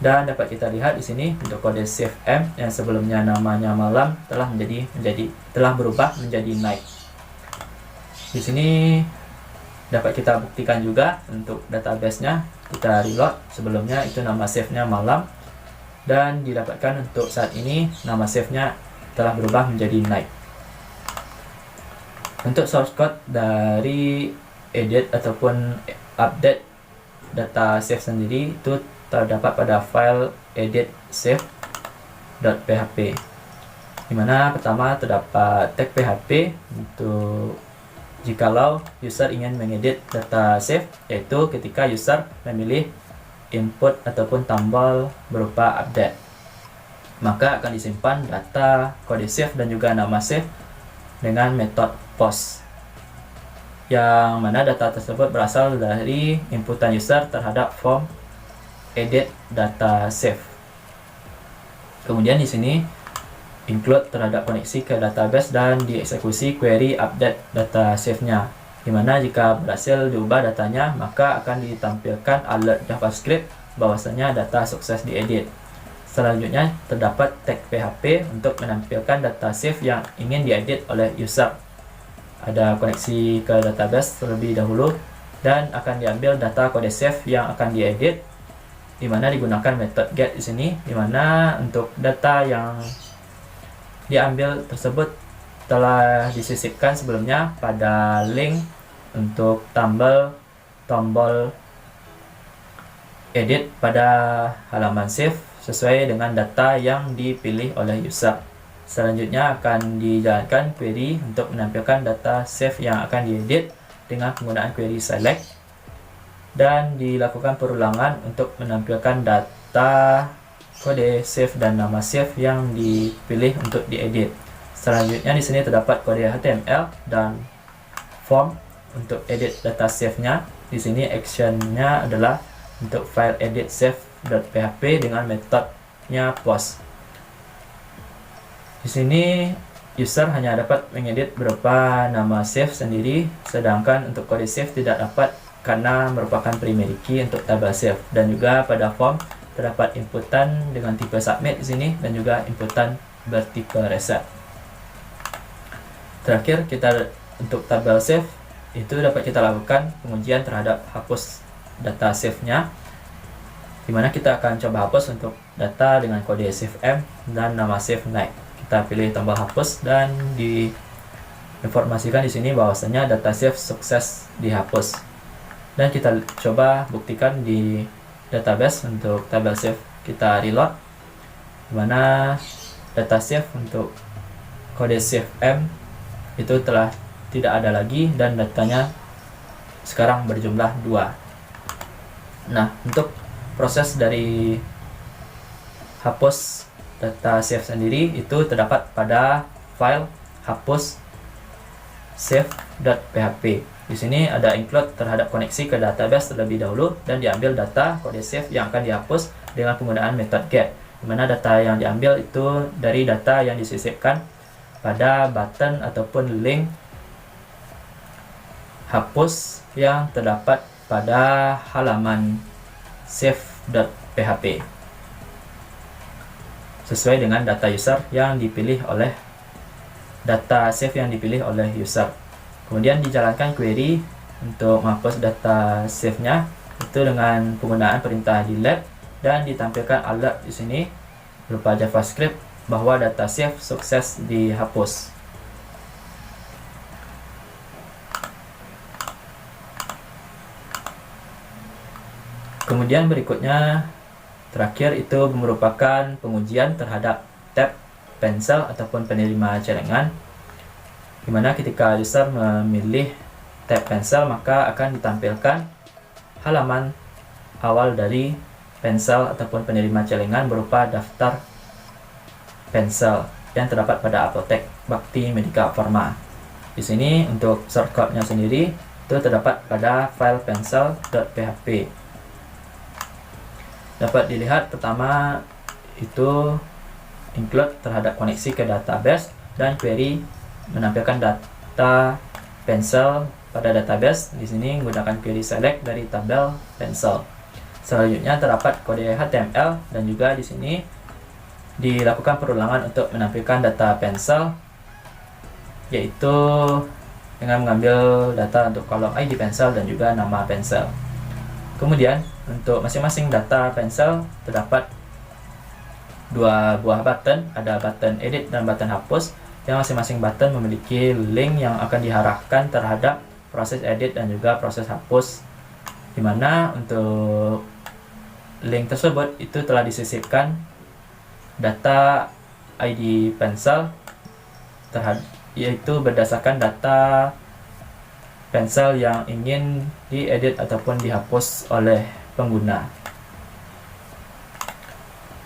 Dan dapat kita lihat di sini untuk kode save m yang sebelumnya namanya malam telah berubah menjadi night. Di sini dapat kita buktikan juga untuk database-nya. Kita reload, sebelumnya itu nama save-nya malam, dan didapatkan untuk saat ini nama save-nya telah berubah menjadi night. Untuk source code dari edit ataupun update data save sendiri itu terdapat pada file edit save.php, dimana pertama terdapat tag PHP untuk jikalau user ingin mengedit data save, yaitu ketika user memilih input ataupun tombol berupa update, maka akan disimpan data kode save dan juga nama save dengan metode post, yang mana data tersebut berasal dari inputan user terhadap form edit data save. Kemudian di sini include terhadap koneksi ke database dan dieksekusi query update data save-nya, dimana jika berhasil diubah datanya, maka akan ditampilkan alert JavaScript bahwasanya data sukses diedit. Selanjutnya terdapat tag PHP untuk menampilkan data save yang ingin diedit oleh user. Ada koneksi ke database terlebih dahulu dan akan diambil data kode save yang akan diedit, dimana digunakan metode get di sini, dimana untuk data yang diambil tersebut telah disisipkan sebelumnya pada link untuk tombol edit pada halaman save sesuai dengan data yang dipilih oleh user. Selanjutnya akan dijalankan query untuk menampilkan data save yang akan diedit dengan penggunaan query select, dan dilakukan perulangan untuk menampilkan data kode save dan nama save yang dipilih untuk diedit. Selanjutnya di sini terdapat kode HTML dan form untuk edit data save-nya. Di sini action-nya adalah untuk file edit save.php dengan metodenya post. Di sini user hanya dapat mengedit berupa nama save sendiri, sedangkan untuk kode save tidak dapat karena merupakan primary key untuk tabel save. Dan juga pada form terdapat inputan dengan tipe submit di sini dan juga inputan bertipe reset. Terakhir, kita untuk tabel save itu dapat kita lakukan pengujian terhadap hapus data save-nya, dimana kita akan coba hapus untuk data dengan kode save m dan nama save night. Kita pilih tombol hapus dan diinformasikan di sini bahwasanya data save sukses dihapus. Dan kita coba buktikan di database untuk tabel save. Kita reload, dimana data save untuk kode save m itu telah tidak ada lagi dan datanya sekarang berjumlah 2. Nah, untuk proses dari hapus data save sendiri itu terdapat pada file hapus save.php. Di sini ada include terhadap koneksi ke database terlebih dahulu dan diambil data kode save yang akan dihapus dengan penggunaan metode get, di mana data yang diambil itu dari data yang disisipkan pada button ataupun link hapus yang terdapat pada halaman save.php sesuai dengan data user yang dipilih oleh data save yang dipilih oleh user. Kemudian dijalankan query untuk menghapus data save-nya itu dengan penggunaan perintah delete, dan ditampilkan alert di sini berupa JavaScript bahwa data save sukses dihapus. Kemudian berikutnya terakhir itu merupakan pengujian terhadap tab pensel ataupun penerima celengan, di mana ketika user memilih tab pensel maka akan ditampilkan halaman awal dari pensel ataupun penerima celengan berupa daftar pensel yang terdapat pada Apotek Bakti Medika Farma. Di sini untuk shortcut-nya sendiri itu terdapat pada file pensel.php. Dapat dilihat pertama itu include terhadap koneksi ke database, dan query menampilkan data pensel pada database. Di sini menggunakan query select dari tabel pensel. Selanjutnya terdapat kode HTML, dan juga di sini dilakukan perulangan untuk menampilkan data pensel, yaitu dengan mengambil data untuk kolom ID pensel dan juga nama pensel. Kemudian untuk masing-masing data pensel terdapat dua buah button, ada button edit dan button hapus, yang masing-masing button memiliki link yang akan diarahkan terhadap proses edit dan juga proses hapus, dimana untuk link tersebut itu telah disisipkan data ID pensel yaitu berdasarkan data pensel yang ingin diedit ataupun dihapus oleh pengguna.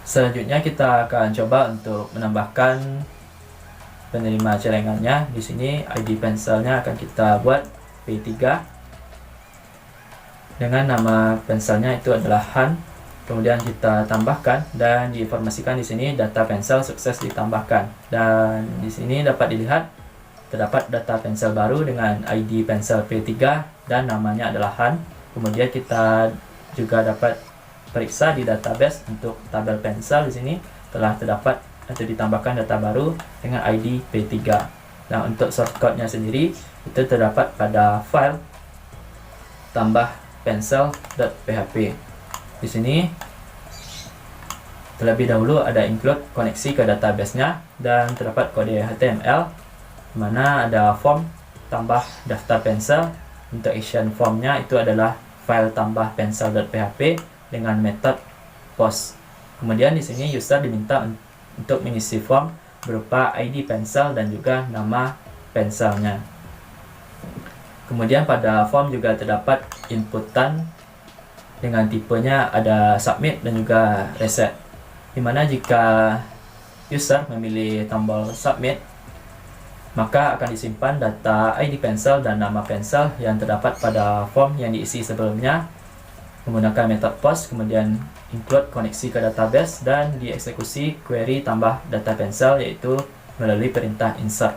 Selanjutnya kita akan coba untuk menambahkan penerima celengannya. Di sini ID penselnya akan kita buat P3 dengan nama penselnya itu adalah Han. Kemudian kita tambahkan dan diinformasikan di sini data pensel sukses ditambahkan. Dan di sini dapat dilihat terdapat data pensel baru dengan ID pensel P3 dan namanya adalah Han. Kemudian kita juga dapat periksa di database untuk tabel pensel. Di sini telah terdapat atau ditambahkan data baru dengan ID P3. Nah, untuk shortcut-nya sendiri itu terdapat pada file tambah pensel.php. Di sini terlebih dahulu ada include koneksi ke database-nya, dan terdapat kode HTML di mana ada form tambah daftar pensel. Untuk action formnya itu adalah file tambah pensel.php dengan metode post. Kemudian di sini user diminta untuk mengisi form berupa ID pensel dan juga nama penselnya. Kemudian pada form juga terdapat inputan dengan tipenya ada submit dan juga reset, dimana jika user memilih tombol submit maka akan disimpan data ID pensel dan nama pensel yang terdapat pada form yang diisi sebelumnya menggunakan metode post. Kemudian include koneksi ke database dan dieksekusi query tambah data pensel, yaitu melalui perintah insert.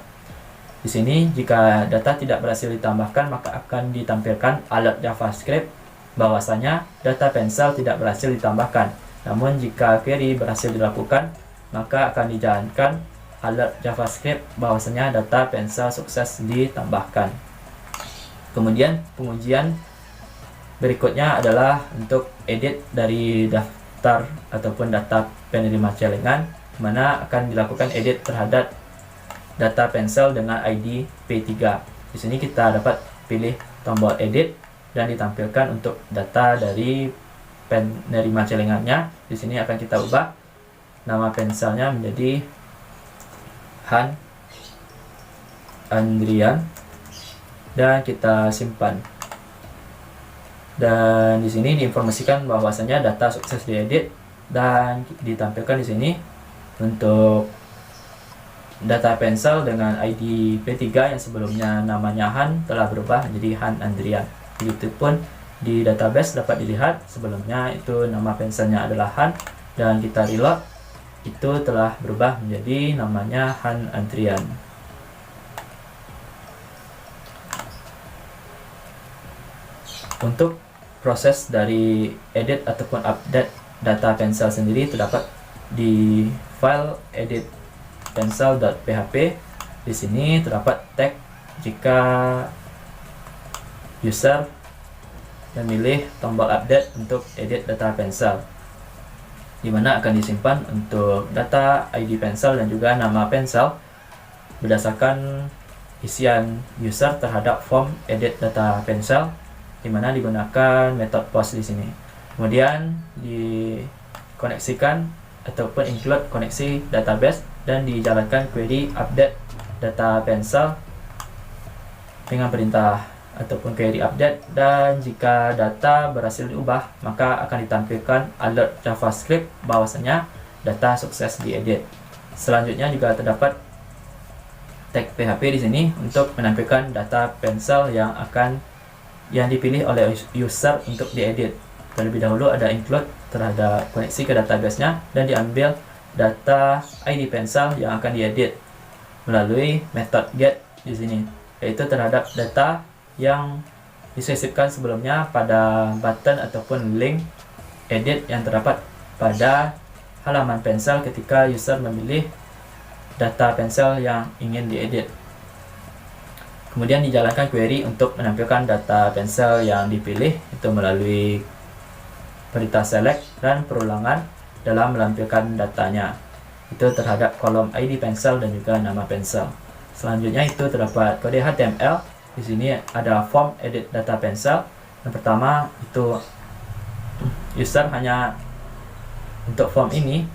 Di sini jika data tidak berhasil ditambahkan maka akan ditampilkan alert JavaScript bahwasanya data pensel tidak berhasil ditambahkan. Namun jika query berhasil dilakukan maka akan dijalankan alert JavaScript bahwasanya data pensel sukses ditambahkan. Kemudian pengujian berikutnya adalah untuk edit dari daftar ataupun data penerima celengan, mana akan dilakukan edit terhadap data pensel dengan ID P3. Di sini kita dapat pilih tombol edit dan ditampilkan untuk data dari penerima celengannya. Di sini akan kita ubah nama penselnya menjadi Han Andrian dan kita simpan. Dan di sini diinformasikan bahwasanya data sukses diedit dan ditampilkan di sini untuk data pensel dengan ID P3 yang sebelumnya namanya Han telah berubah menjadi Han Andrian. Begitupun di database dapat dilihat sebelumnya itu nama penselnya adalah Han, dan kita reload itu telah berubah menjadi namanya Han Andrian. Untuk proses dari edit ataupun update data pensel sendiri terdapat di file edit pensel.php. Di sini terdapat tag jika user memilih tombol update untuk edit data pensel, di mana akan disimpan untuk data ID pensel dan juga nama pensel berdasarkan isian user terhadap form edit data pensel, di mana digunakan metode post di sini. Kemudian dikoneksikan ataupun include koneksi database dan dijalankan query update data pensel dengan perintah ataupun query update, dan jika data berhasil diubah maka akan ditampilkan alert JavaScript bahwasanya data sukses diedit. Selanjutnya juga terdapat tag PHP di sini untuk menampilkan data pensel yang dipilih oleh user untuk diedit. Terlebih dahulu ada include terhadap koneksi ke database-nya dan diambil data ID pensel yang akan diedit melalui metode get di sini, yaitu terhadap data yang disisipkan sebelumnya pada button ataupun link edit yang terdapat pada halaman pensel ketika user memilih data pensel yang ingin diedit. Kemudian dijalankan query untuk menampilkan data pensel yang dipilih itu melalui perintah select dan perulangan dalam melampirkan datanya itu terhadap kolom ID pensel dan juga nama pensel. Selanjutnya itu terdapat kode HTML. Di sini ada form edit data pensel. Yang pertama itu user hanya untuk form ini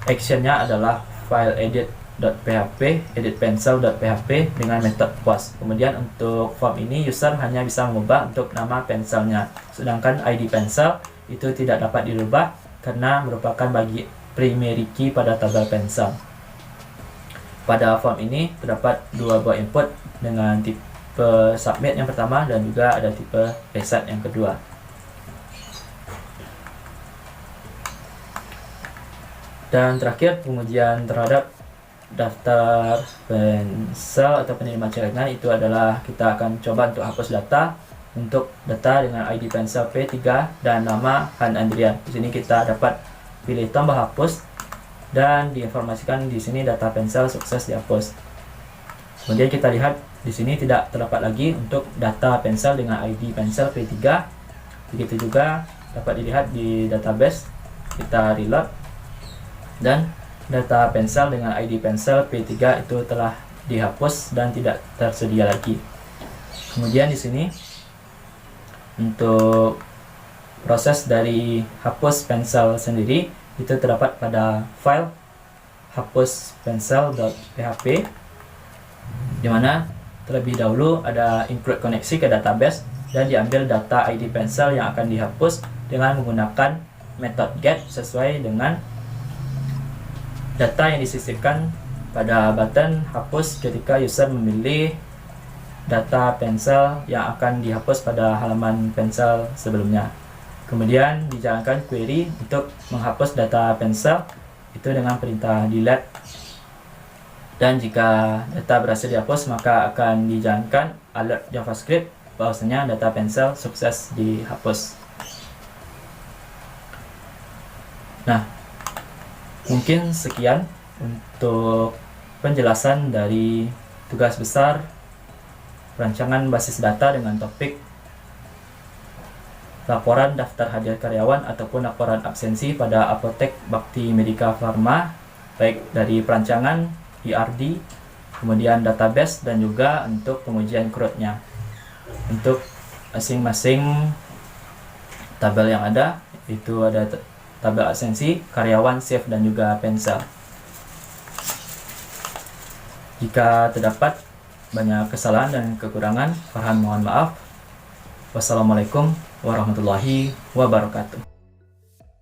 actionnya adalah file edit.php, editpencil.php dengan metode post. Kemudian untuk form ini user hanya bisa mengubah untuk nama penselnya, sedangkan ID pensel itu tidak dapat dirubah karena merupakan primary key pada tabel pensel. Pada form ini terdapat dua buah input dengan tipe submit yang pertama dan juga ada tipe reset yang kedua. Dan terakhir, pengujian terhadap daftar pensel atau penerima celengan itu adalah kita akan coba untuk hapus data untuk data dengan ID pensel P3 dan nama Han Andrian. Di sini kita dapat pilih tombol hapus dan diinformasikan di sini data pensel sukses dihapus. Kemudian kita lihat di sini tidak terdapat lagi untuk data pensel dengan ID pensel P3. Begitu juga dapat dilihat di database. Kita reload dan data pensel dengan ID pensel P3 itu telah dihapus dan tidak tersedia lagi. Kemudian di sini untuk proses dari hapus pensel sendiri itu terdapat pada file hapus pensel.php, di mana terlebih dahulu ada include koneksi ke database dan diambil data ID pensel yang akan dihapus dengan menggunakan metode get sesuai dengan data yang disisipkan pada button hapus ketika user memilih data pensel yang akan dihapus pada halaman pensel sebelumnya. Kemudian dijalankan query untuk menghapus data pensel itu dengan perintah delete, dan jika data berhasil dihapus maka akan dijalankan alert JavaScript bahwasanya data pensel sukses dihapus. Nah, mungkin sekian untuk penjelasan dari tugas besar rancangan basis data dengan topik laporan daftar hadiah karyawan ataupun laporan absensi pada Apotek Bakti Medika Farma, baik dari perancangan, ERD, kemudian database, dan juga untuk pengujian CRUD-nya. Untuk masing-masing tabel yang ada, itu ada tabel absensi, karyawan, shift, dan juga pensel. Jika terdapat banyak kesalahan dan kekurangan, Farhan mohon maaf. Wassalamualaikum warahmatullahi wabarakatuh.